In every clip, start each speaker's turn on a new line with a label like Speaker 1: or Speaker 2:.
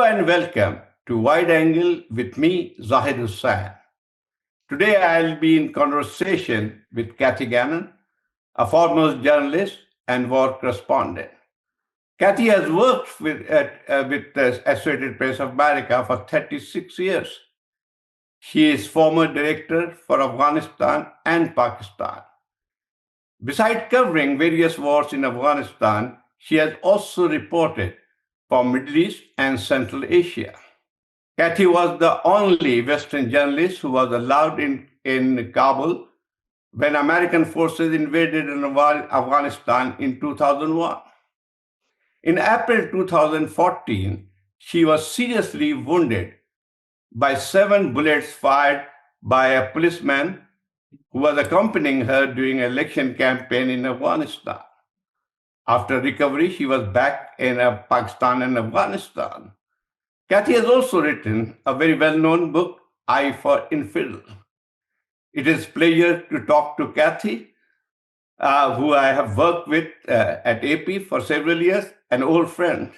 Speaker 1: and welcome to Wide Angle with me, Zahid Hussain. Today I'll be in conversation with Kathy Gannon, a foremost journalist and war correspondent. Kathy has worked with the Associated Press of America for 36 years. She is former director for Afghanistan and Pakistan. Besides covering various wars in Afghanistan, she has also reported for Middle East and Central Asia. Kathy was the only Western journalist who was allowed in Kabul when American forces invaded Afghanistan in 2001. In April 2014, she was seriously wounded by 7 bullets fired by a policeman who was accompanying her during an election campaign in Afghanistan. After recovery, she was back in Pakistan and Afghanistan. Kathy has also written a very well-known book, I for Infidel. It is a pleasure to talk to Kathy, who I have worked with at AP for several years, an old friend.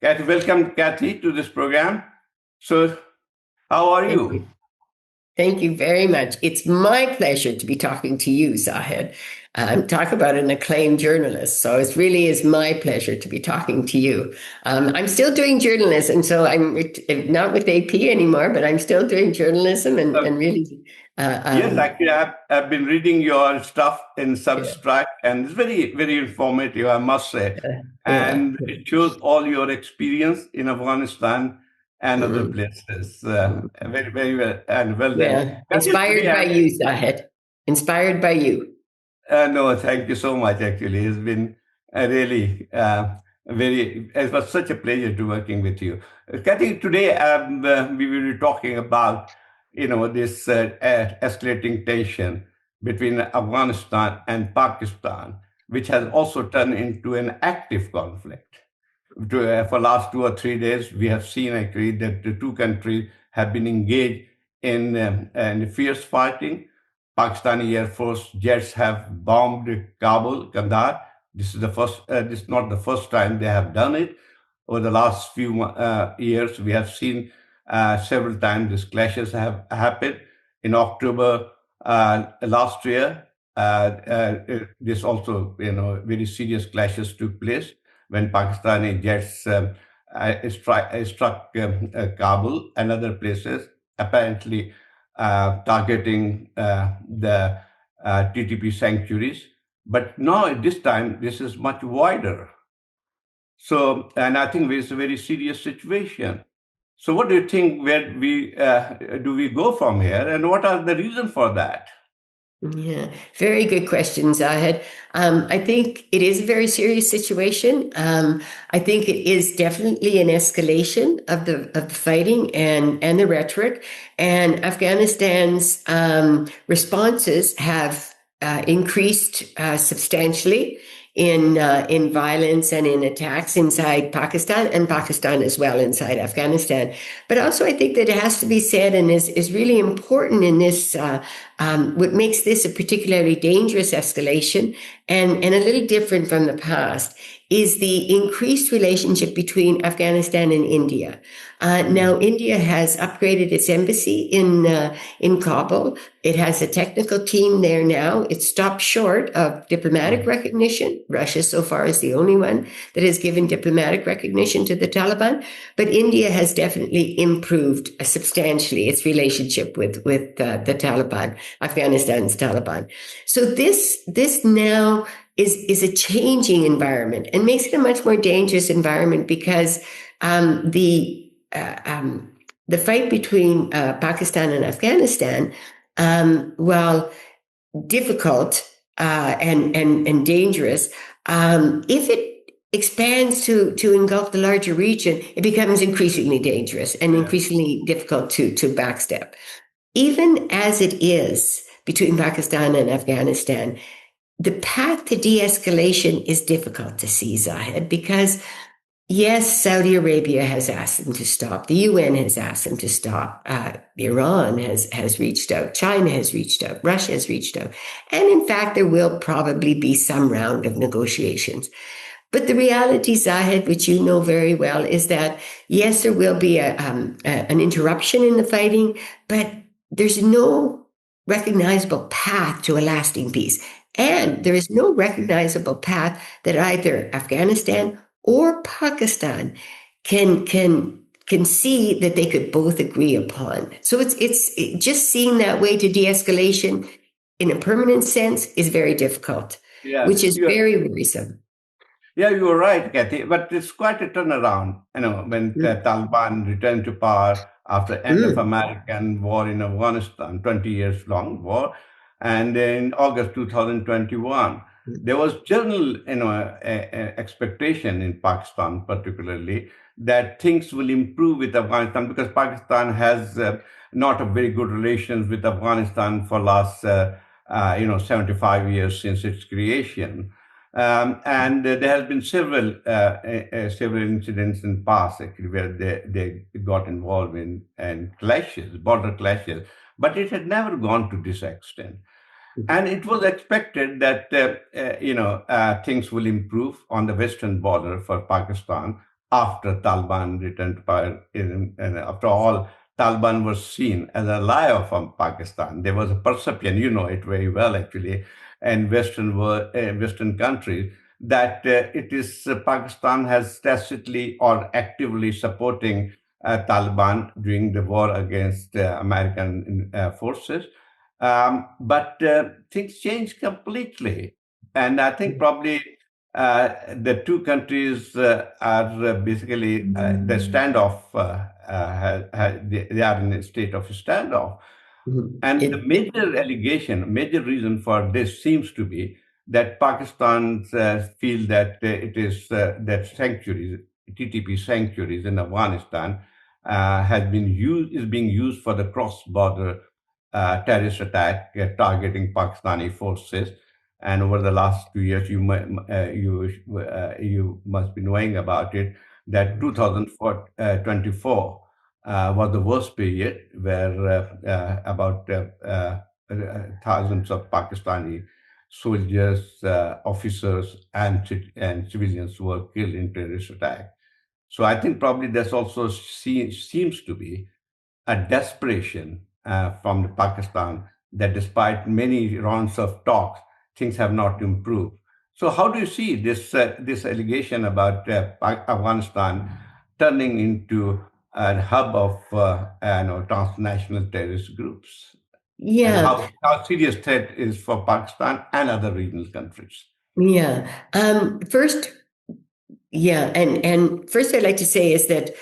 Speaker 1: Kathy, welcome, Kathy, to this program. So, how are you?
Speaker 2: Thank you very much. It's my pleasure to be talking to you, Zahid. Talk about an acclaimed journalist. So it really is my pleasure to be talking to you. I'm still doing journalism, so I'm not with AP anymore, but I'm still doing journalism and really.
Speaker 1: Yes, actually, I've been reading your stuff in Substack, and it's very, very informative, I must say. And it shows all your experience in Afghanistan and other places. Very, very well and well done.
Speaker 2: Yeah. Inspired by you, Zahid. Inspired by you.
Speaker 1: No, thank you so much. Actually, it's been really it was such a pleasure to working with you. Kathy, today we will be talking about this escalating tension between Afghanistan and Pakistan, which has also turned into an active conflict. For last 2 or 3 days, we have seen actually that the two countries have been engaged in fierce fighting. Pakistani Air Force jets have bombed Kabul, Kandahar. This is not the first time they have done it. Over the last few years, we have seen several times these clashes have happened. In October last year, this also, very serious clashes took place when Pakistani jets struck Kabul and other places, apparently targeting the TTP sanctuaries. But now, at this time, this is much wider. So, and I think it's a very serious situation. So, what do you think? Where do we go from here, and what are the reasons for that?
Speaker 2: Yeah, very good questions, Zahid. I think it is a very serious situation. I think it is definitely an escalation of the fighting and the rhetoric. And Afghanistan's responses have increased substantially in violence and in attacks inside Pakistan, and Pakistan as well inside Afghanistan. But also, I think that it has to be said, and is really important in this. What makes this a particularly dangerous escalation and a little different from the past is the increased relationship between Afghanistan and India. Now, India has upgraded its embassy in Kabul. It has a technical team there now. It stopped short of diplomatic recognition. Russia, so far, is the only one that has given diplomatic recognition to the Taliban. But India has definitely improved substantially its relationship with the Taliban, Afghanistan's Taliban. So this now is a changing environment and makes it a much more dangerous environment because the fight between Pakistan and Afghanistan, while difficult and dangerous, if it expands to engulf the larger region, it becomes increasingly dangerous and increasingly difficult to backstep. Even as it is between Pakistan and Afghanistan, the path to de-escalation is difficult to see, Zahid, because yes, Saudi Arabia has asked them to stop. The UN has asked them to stop. Iran has reached out. China has reached out. Russia has reached out. And in fact, there will probably be some round of negotiations. But the reality, Zahid, which you know very well, is that yes, there will be an interruption in the fighting, but there's no recognizable path to a lasting peace. And there is no recognizable path that either Afghanistan or Pakistan can see that they could both agree upon. So it's just seeing that way to de-escalation in a permanent sense is very difficult, which
Speaker 1: Yes,
Speaker 2: is very worrisome.
Speaker 1: yeah, you were right, Kathy. But it's quite a turnaround. When the
Speaker 2: Mm,
Speaker 1: Taliban returned to power after end of
Speaker 2: mm,
Speaker 1: American war in Afghanistan, 20 years long war, and in August 2021,
Speaker 2: mm,
Speaker 1: there was general, expectation in Pakistan, particularly, that things will improve with Afghanistan because Pakistan has not a very good relations with Afghanistan for last, 75 years since its creation. And there has been several incidents in past actually where they got involved in clashes, border clashes, but it had never gone to this extent.
Speaker 2: mm,
Speaker 1: And it was expected that things will improve on the western border for Pakistan after Taliban returned to power. And after all, Taliban was seen as a liar from Pakistan. There was a perception, you know it very well actually, in Western countries that it is Pakistan has tacitly or actively supporting Taliban during the war against American forces, but things changed completely. And I think
Speaker 2: mm,
Speaker 1: probably the two countries are basically the standoff, they are in a state of standoff.
Speaker 2: mm.
Speaker 1: And the major allegation, major reason for this seems to be that Pakistan feel that it is that sanctuaries, TTP sanctuaries in Afghanistan, is being used for the cross-border terrorist attack targeting Pakistani forces. And over the last 2 years, you must be knowing about it that 2024 was the worst period where about thousands of Pakistani soldiers, officers, and civilians were killed in terrorist attack. So I think probably there's also seems to be a desperation from the Pakistan that despite many rounds of talks, things have not improved. So how do you see this allegation about Afghanistan turning into a hub of transnational terrorist groups, and
Speaker 2: Yeah,
Speaker 1: how serious threat is for Pakistan and other regional countries?
Speaker 2: yeah. First, yeah, and first I'd like to say is that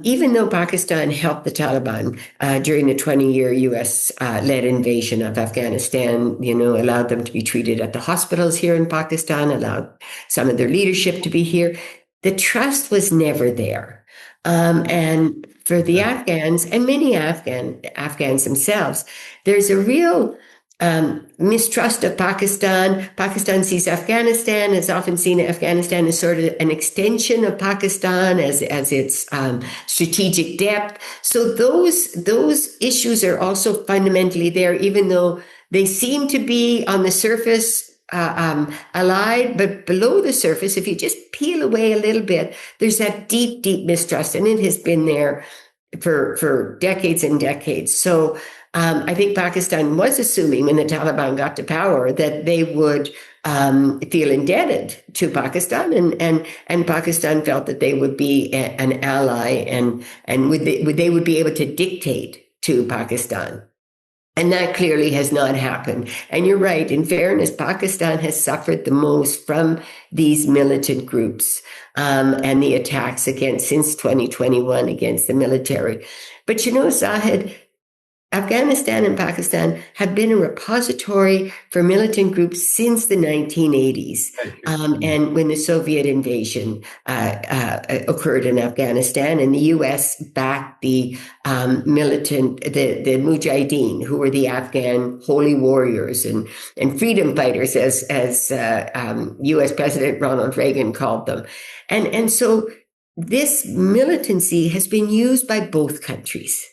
Speaker 2: even though Pakistan helped the Taliban during the 20-year U.S. Led invasion of Afghanistan, allowed them to be treated at the hospitals here in Pakistan, allowed some of their leadership to be here, the trust was never there. And for the Afghans and many Afghans themselves, there's a real mistrust of Pakistan. Pakistan sees Afghanistan, has often seen Afghanistan as sort of an extension of Pakistan as its strategic depth. So those issues are also fundamentally there, even though they seem to be on the surface allied, but below the surface, if you just peel away a little bit, there's that deep, deep mistrust, and it has been there for decades and decades. So I think Pakistan was assuming when the Taliban got to power that they would feel indebted to Pakistan, and Pakistan felt that they would be an ally, and they would be able to dictate to Pakistan. And that clearly has not happened. And you're right. In fairness, Pakistan has suffered the most from these militant groups and the attacks against since 2021 against the military. But Zahid, Afghanistan and Pakistan have been a repository for militant groups since the 1980s.
Speaker 1: Very true. Mhm.
Speaker 2: And when the Soviet invasion occurred in Afghanistan, and the US backed the the Mujahideen, who were the Afghan holy warriors and freedom fighters, as US President Ronald Reagan called them. And so this militancy has been used by both countries.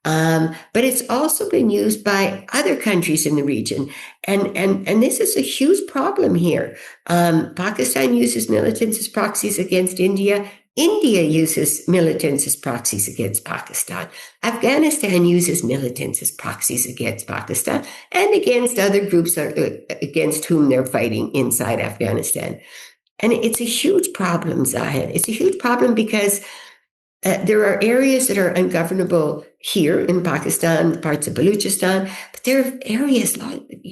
Speaker 2: But it's also been used by other countries in the region. And this is a huge problem here. Pakistan uses militants as proxies against India. India uses militants as proxies against Pakistan. Afghanistan uses militants as proxies against Pakistan and against other groups against whom they're fighting inside Afghanistan. And it's a huge problem, Zahid. It's a huge problem because there are areas that are ungovernable here in Pakistan, parts of Baluchistan, but there are areas,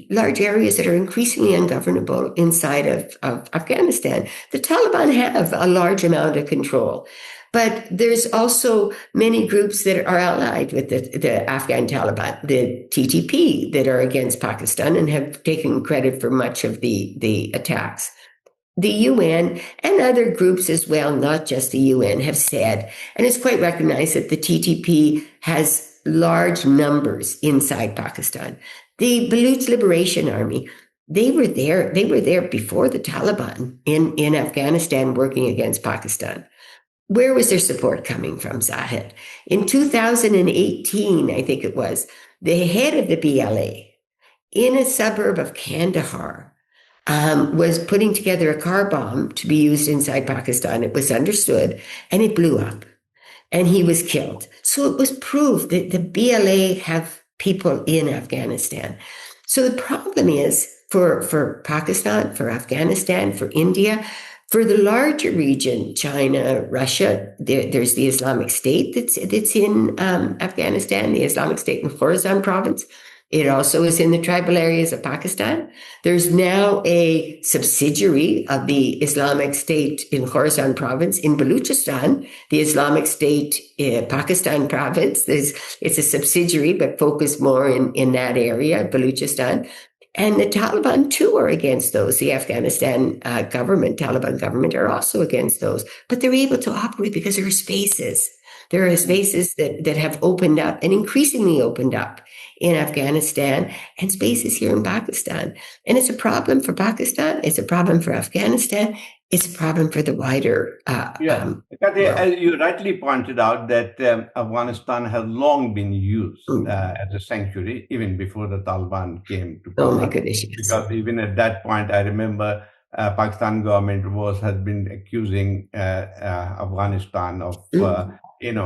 Speaker 2: large areas that are increasingly ungovernable inside of Afghanistan. The Taliban have a large amount of control, but there's also many groups that are allied with the Afghan Taliban, the TTP, that are against Pakistan and have taken credit for much of the attacks. The UN and other groups as well, not just the UN, have said, and it's quite recognized, that the TTP has large numbers inside Pakistan. The Baluch Liberation Army, they were there before the Taliban in Afghanistan working against Pakistan. Where was their support coming from, Zahid? In 2018, I think it was, the head of the BLA in a suburb of Kandahar was putting together a car bomb to be used inside Pakistan. It was understood, and it blew up, and he was killed. So it was proved that the BLA have people in Afghanistan. So the problem is for Pakistan, for Afghanistan, for India, for the larger region, China, Russia, there's the Islamic State that's in Afghanistan, the Islamic State in Khorasan province. It also is in the tribal areas of Pakistan. There's now a subsidiary of the Islamic State in Khorasan province in Baluchistan, the Islamic State Pakistan province. It's a subsidiary, but focused more in that area, Baluchistan. And the Taliban, too, are against those. The Afghanistan Taliban government, are also against those. But they're able to operate because there are spaces. There are spaces that have opened up and increasingly opened up in Afghanistan, and spaces here in Pakistan. And it's a problem for Pakistan. It's a problem for Afghanistan. It's a problem for the wider
Speaker 1: Kathy, as you rightly pointed out, that Afghanistan has long been used as a sanctuary, even before the Taliban came to power.
Speaker 2: Oh my goodness, yes.
Speaker 1: Because even at that point, I remember Pakistan government has been accusing Afghanistan of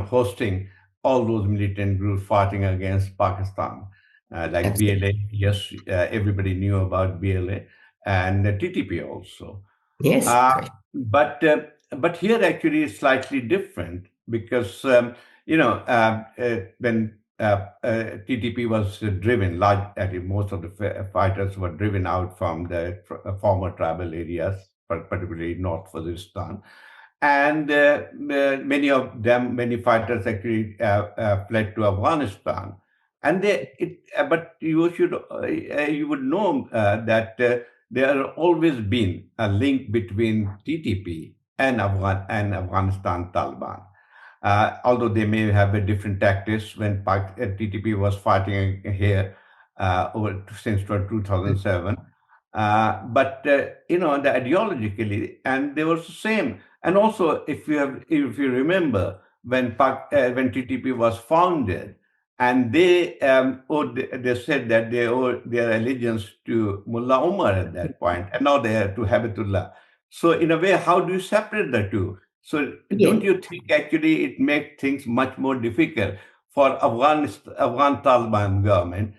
Speaker 1: hosting all those militant groups fighting against Pakistan, like
Speaker 2: Absolutely.
Speaker 1: BLA. Yes, everybody knew about BLA, and TTP also.
Speaker 2: Yes.
Speaker 1: But here actually is slightly different because when TTP was driven, most of the fighters were driven out from the former tribal areas, particularly North Waziristan. And many fighters actually fled to Afghanistan. And but you would know that there has always been a link between TTP and Afghanistan Taliban. Although they may have different tactics when TTP was fighting here since 2007. But the ideologically, and they were the same. And also, if you remember, when TTP was founded, and they said that they owe their allegiance to Mullah Omar at that point, and now they are to Habibatullah. So in a way, how do you separate the two? So don't you think actually it makes things much more difficult for Afghan Taliban government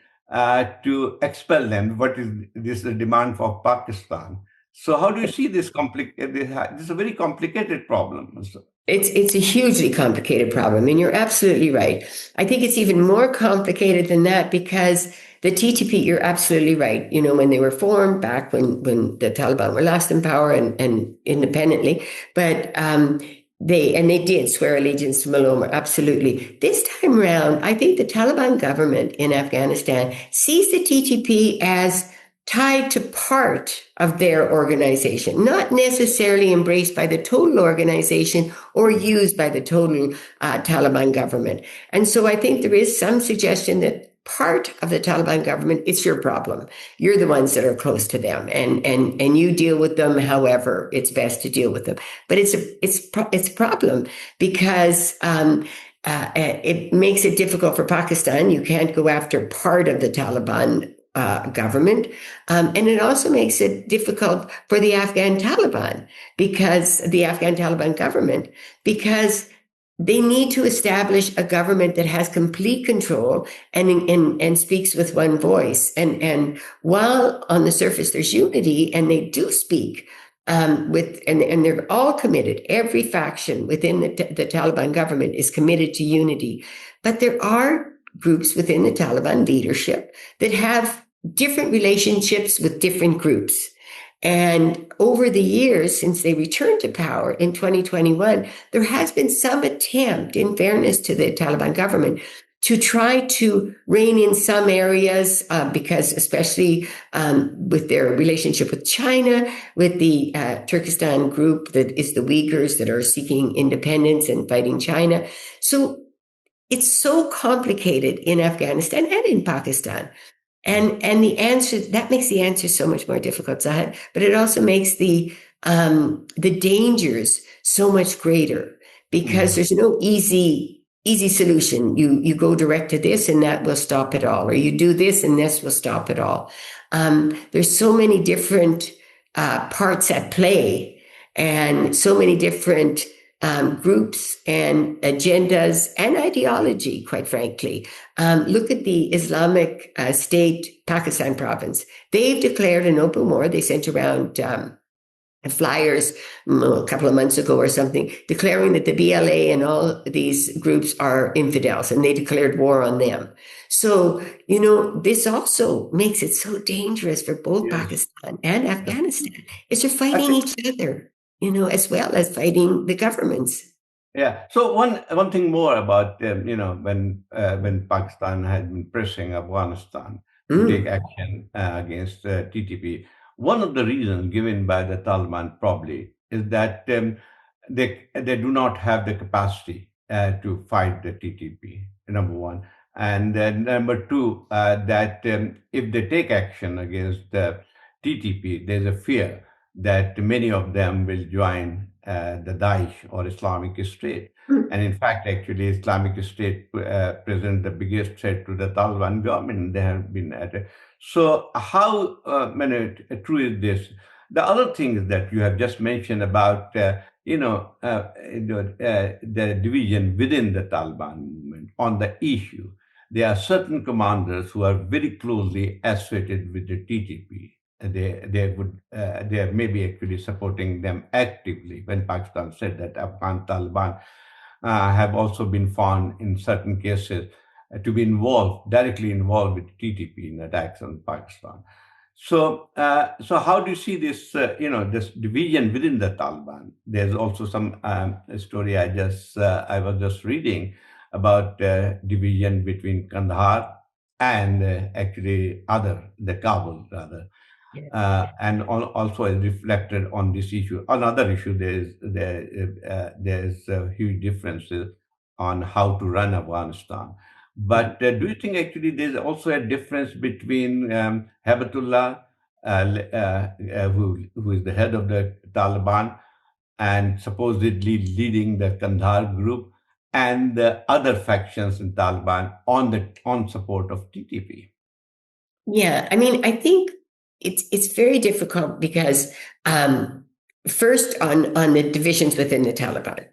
Speaker 1: to expel them? What is this demand for Pakistan? So how do you see this this is a very complicated problem.
Speaker 2: It's a hugely complicated problem, and you're absolutely right. I think it's even more complicated than that because the TTP, you're absolutely right. When they were formed back when the Taliban were last in power and independently, but they did swear allegiance to Mullah Omar, absolutely. This time around, I think the Taliban government in Afghanistan sees the TTP as tied to part of their organization, not necessarily embraced by the total organization or used by the total Taliban government. And so I think there is some suggestion that part of the Taliban government, it's your problem. You're the ones that are close to them, and you deal with them however it's best to deal with them. But it's a problem because it makes it difficult for Pakistan. You can't go after part of the Taliban government. And it also makes it difficult for the Afghan Taliban because the Afghan Taliban government, because they need to establish a government that has complete control and speaks with one voice. And while on the surface there's unity, and they do speak and they're all committed. Every faction within the Taliban government is committed to unity, but there are groups within the Taliban leadership that have different relationships with different groups. And over the years, since they returned to power in 2021, there has been some attempt, in fairness to the Taliban government, to try to rein in some areas, because especially with their relationship with China, with the Turkestan group that is the Uyghurs that are seeking independence and fighting China. So it's so complicated in Afghanistan and in Pakistan. And the answer, that makes the answer so much more difficult, Zahid, but it also makes the dangers so much greater because there's no easy solution. You go direct to this and that will stop it all, or you do this and this will stop it all. There's so many different parts at play and so many different groups and agendas and ideology, quite frankly. Look at the Islamic State Pakistan province. They've declared an open war. They sent around flyers a couple of months ago or something, declaring that the BLA and all these groups are infidels, and they declared war on them. So, this also makes it so dangerous for both Pakistan and Afghanistan. Is they're fighting each other, as well as fighting the governments.
Speaker 1: Yeah. So one thing more about when Pakistan had been pressing Afghanistan to take action against TTP, one of the reasons given by the Taliban probably is that they do not have the capacity to fight the TTP. Number one, and number two, that if they take action against the TTP, there's a fear that many of them will join the Daesh or Islamic State. And in fact, actually, Islamic State present the biggest threat to the Taliban government. They have been at it. So how true is this? The other things that you have just mentioned about, the division within the Taliban movement on the issue. There are certain commanders who are very closely associated with the TTP. They are maybe actually supporting them actively. When Pakistan said that Afghan Taliban have also been found in certain cases to be directly involved with TTP in attacks on Pakistan. So how do you see this this division within the Taliban? There's also some story I was just reading about division between Kandahar and actually the Kabul rather. And also is reflected on this issue. Another issue, there's huge differences on how to run Afghanistan. But do you think actually there's also a difference between Habatullah, who is the head of the Taliban and supposedly leading the Kandahar group, and the other factions in Taliban on support of TTP?
Speaker 2: Yeah, I mean, I think it's very difficult because first on the divisions within the Taliban.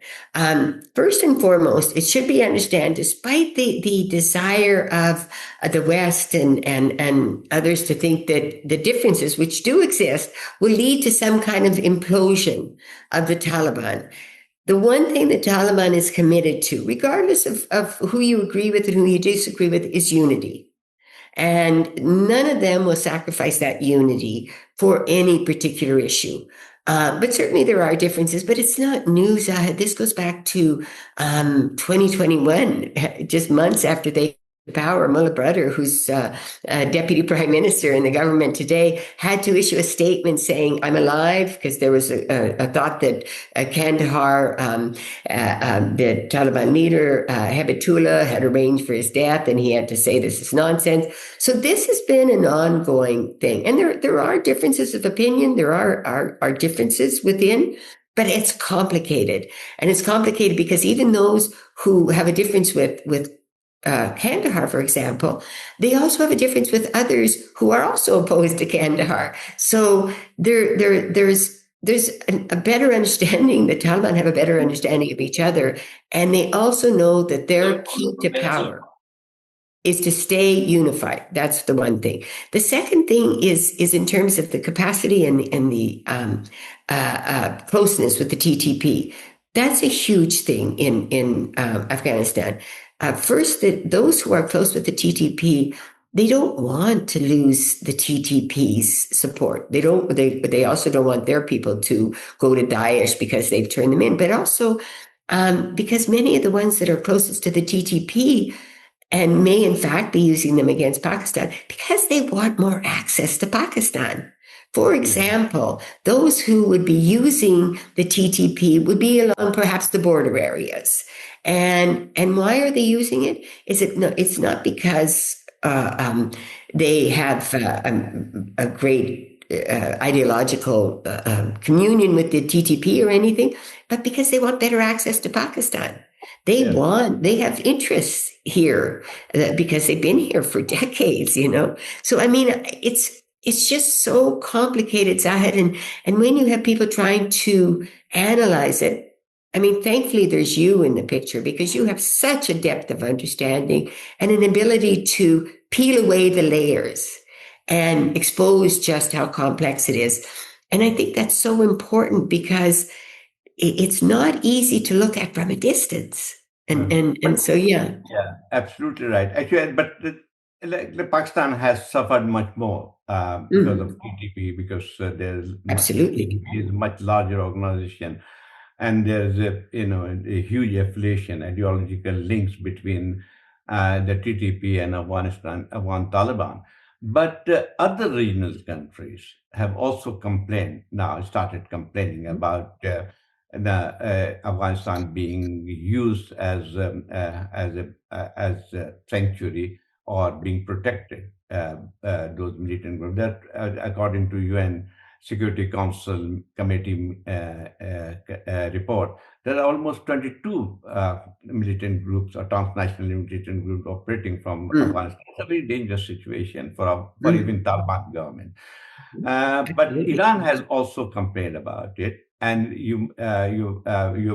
Speaker 2: First and foremost, it should be understood, despite the desire of the West and others to think that the differences which do exist will lead to some kind of implosion of the Taliban. The one thing the Taliban is committed to, regardless of who you agree with and who you disagree with, is unity. And none of them will sacrifice that unity for any particular issue. But certainly there are differences, but it's not news. This goes back to 2021, just months after they power. Mullah Brother, who's deputy prime minister in the government today, had to issue a statement saying, "I'm alive," because there was a thought that Kandahar, the Taliban leader, Habatullah, had arranged for his death, and he had to say this is nonsense. So this has been an ongoing thing. And there are differences of opinion. There are differences within but it's complicated. And it's complicated because even those who have a difference with Kandahar, for example, they also have a difference with others who are also opposed to Kandahar. So there's a better understanding. The Taliban have a better understanding of each other, and they also know that their key to power is to stay unified. That's the one thing. The second thing is in terms of the capacity and the closeness with the TTP. That's a huge thing in Afghanistan. First, that those who are close with the TTP, they don't want to lose the TTP's support. They don't. They also don't want their people to go to Daesh because they've turned them in. But also because many of the ones that are closest to the TTP and may in fact be using them against Pakistan because they want more access to Pakistan. For example, those who would be using the TTP would be along perhaps the border areas. And why are they using it? It's not because they have a great ideological communion with the TTP or anything, but because they want better access to Pakistan. They have interests here because they've been here for decades, So, I mean, it's just so complicated, Zahid. And when you have people trying to analyze it, I mean, thankfully there's you in the picture because you have such a depth of understanding and an ability to peel away the layers and expose just how complex it is. And I think that's so important because it's not easy to look at from a distance. And so, yeah.
Speaker 1: Yeah, absolutely right. Actually, but the Pakistan has suffered much more because of TTP, because
Speaker 2: Absolutely.
Speaker 1: TTP is a much larger organization, and there's a huge affiliation, ideological links between the TTP and Afghan Taliban. But other regional countries have also started complaining about Afghanistan being used as a sanctuary or being protected. Those militant groups that, according to UN Security Council Committee report, there are almost 22 militant groups or transnational militant groups operating from Afghanistan. It's a very dangerous situation for even Taliban government. But Iran has also complained about it, and you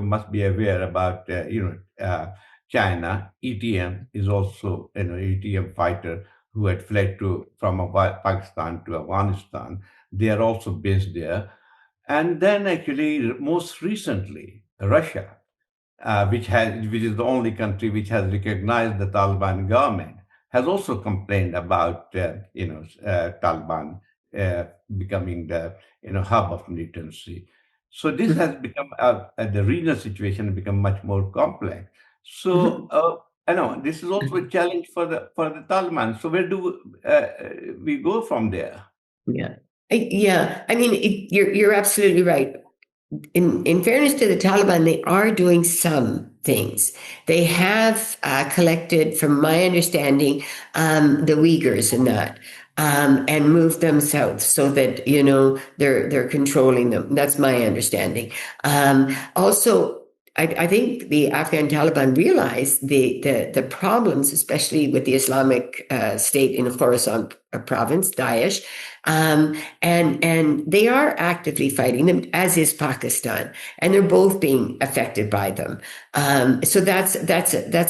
Speaker 1: must be aware about China. ETM is also ETM fighter who had fled from Pakistan to Afghanistan. They are also based there. And then actually, most recently, Russia, which is the only country which has recognized the Taliban government, has also complained about Taliban becoming the hub of militancy. So this has become the regional situation has become much more complex. So I know this is also a challenge for the Taliban. So where do we go from there?
Speaker 2: Yeah. Yeah. I mean, you're absolutely right. In fairness to the Taliban, they are doing some things. They have collected, from my understanding, the Uyghurs and that, and moved them south so that they're controlling them. That's my understanding. Also, I think the Afghan Taliban realized the problems, especially with the Islamic State in Khorasan province, Daesh, and they are actively fighting them, as is Pakistan, and they're both being affected by them. So that's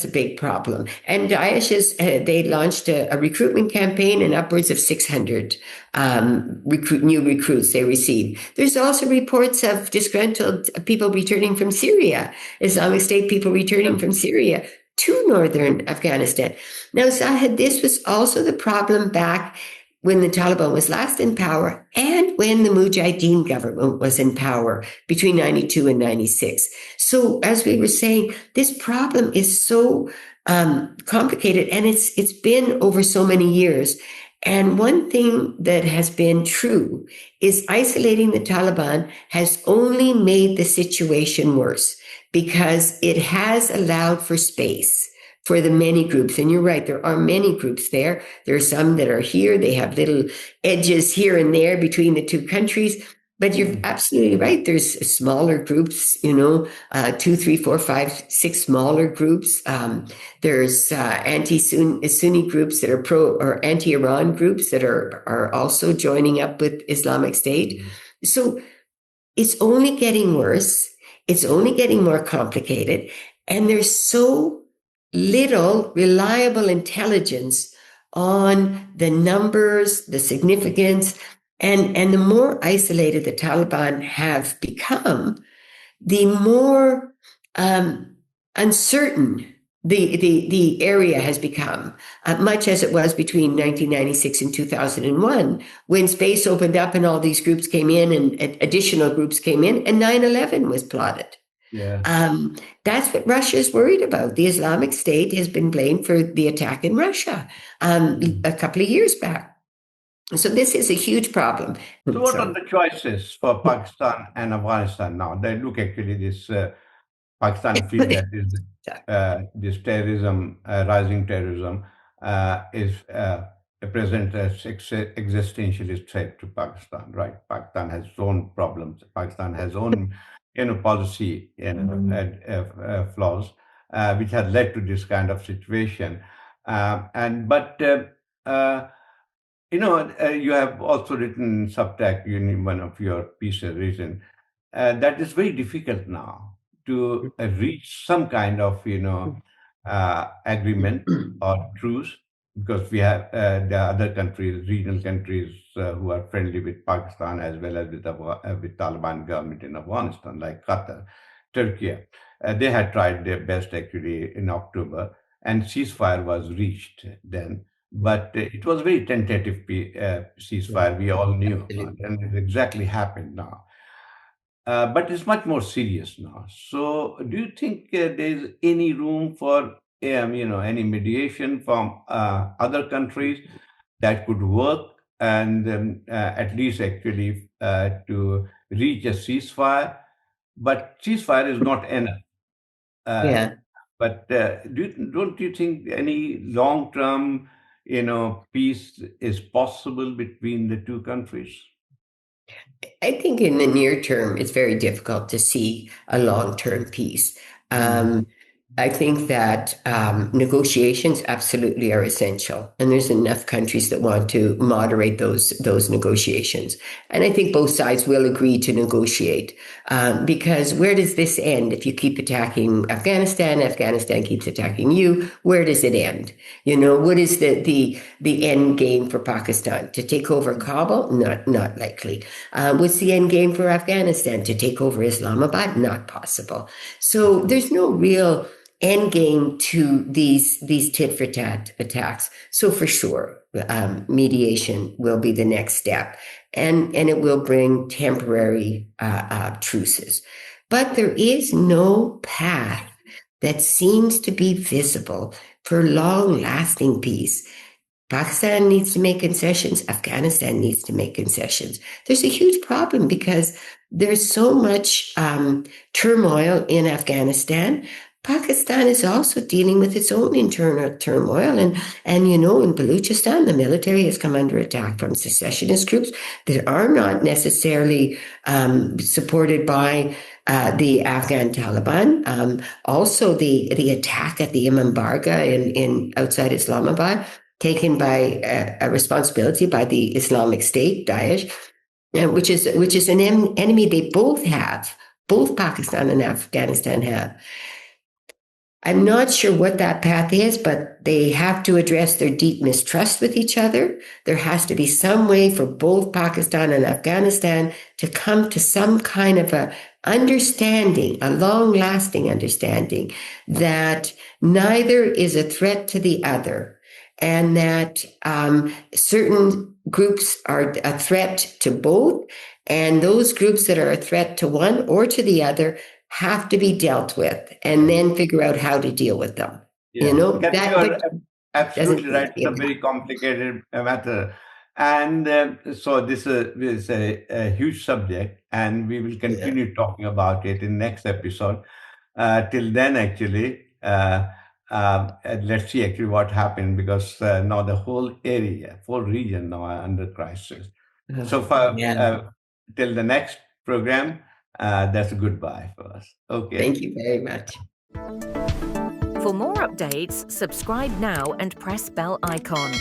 Speaker 2: a big problem. And Daesh they launched a recruitment campaign, and upwards of 600 new recruits they received. There's also reports of disgruntled people returning from Syria, Islamic State people returning from Syria to northern Afghanistan. Now, Zahid, this was also the problem back when the Taliban was last in power and when the Mujahideen government was in power between 92 and 96. So as we were saying, this problem is so complicated, and it's been over so many years. And one thing that has been true is isolating the Taliban has only made the situation worse because it has allowed for space for the many groups. And you're right, there are many groups there. There are some that are here. They have little edges here and there between the two countries. But you're absolutely right. There's smaller groups, two, three, four, five, six smaller groups. There's anti-Sunni groups that are pro or anti-Iran groups that are also joining up with Islamic State. So it's only getting worse. It's only getting more complicated. And there's so little reliable intelligence on the numbers, the significance, and the more isolated the Taliban have become, the more uncertain the area has become, much as it was between 1996 and 2001, when space opened up and all these groups came in and additional groups came in, and 9/11 was plotted.
Speaker 1: Yeah.
Speaker 2: That's what Russia's worried about. The Islamic State has been blamed for the attack in Russia a couple of years back. So this is a huge problem.
Speaker 1: So, what are the choices for Pakistan and Afghanistan now? They look actually this Pakistan feel that this terrorism, rising terrorism, is present as existentialist threat to Pakistan. Right? Pakistan has its own problems. Pakistan has own policy flaws, which has led to this kind of situation. And but you have also written subtext in one of your pieces written that is very difficult now to reach some kind of agreement or truce, because we have the other countries, regional countries who are friendly with Pakistan as well as with Taliban government in Afghanistan, like Qatar, Turkey. They had tried their best actually in October, and ceasefire was reached then. But it was very tentative ceasefire. We all knew, and it exactly happened now. But it's much more serious now. So, do you think there's any room for any mediation from other countries that could work, and at least actually to reach a ceasefire? But ceasefire is not enough. Uh,
Speaker 2: Yeah.
Speaker 1: but don't you think any long-term, peace is possible between the two countries?
Speaker 2: I think in the near term, it's very difficult to see a long-term peace.
Speaker 1: Mm.
Speaker 2: I think that negotiations absolutely are essential, and there's enough countries that want to moderate those negotiations. And I think both sides will agree to negotiate, because where does this end? If you keep attacking Afghanistan, Afghanistan keeps attacking you. Where does it end? What is the end game for Pakistan? To take over Kabul? Not likely. What's the end game for Afghanistan? To take over Islamabad? Not possible. So there's no real end game to these tit for tat attacks. So for sure, mediation will be the next step, and it will bring temporary truces. But there is no path that seems to be visible for long-lasting peace. Pakistan needs to make concessions. Afghanistan needs to make concessions. There's a huge problem because there's so much turmoil in Afghanistan. Pakistan is also dealing with its own internal turmoil. And in Balochistan, the military has come under attack from secessionist groups that are not necessarily supported by the Afghan Taliban. Also, the attack at the Imam Barga in outside Islamabad, taken by a responsibility by the Islamic State, Daesh, which is an enemy they both have, both Pakistan and Afghanistan have. I'm not sure what that path is, but they have to address their deep mistrust with each other. There has to be some way for both Pakistan and Afghanistan to come to some kind of a understanding, a long-lasting understanding that neither is a threat to the other, and that certain groups are a threat to both, and those groups that are a threat to one or to the other have to be dealt with, and then figure out how to deal with them.
Speaker 1: Yeah, Kathy, you are
Speaker 2: Doesn't
Speaker 1: absolutely
Speaker 2: seem
Speaker 1: right.
Speaker 2: to be
Speaker 1: It's
Speaker 2: a
Speaker 1: a very complicated matter, and so this is a huge subject, and we will
Speaker 2: yeah.
Speaker 1: continue talking about it in next episode. Till then, actually, let's see actually what happened, because now the whole area, whole region now are under crisis. So far,
Speaker 2: Yeah.
Speaker 1: till the next program, that's a goodbye for us. Okay.
Speaker 2: Thank you very much.
Speaker 3: For more updates, subscribe now and press bell icon.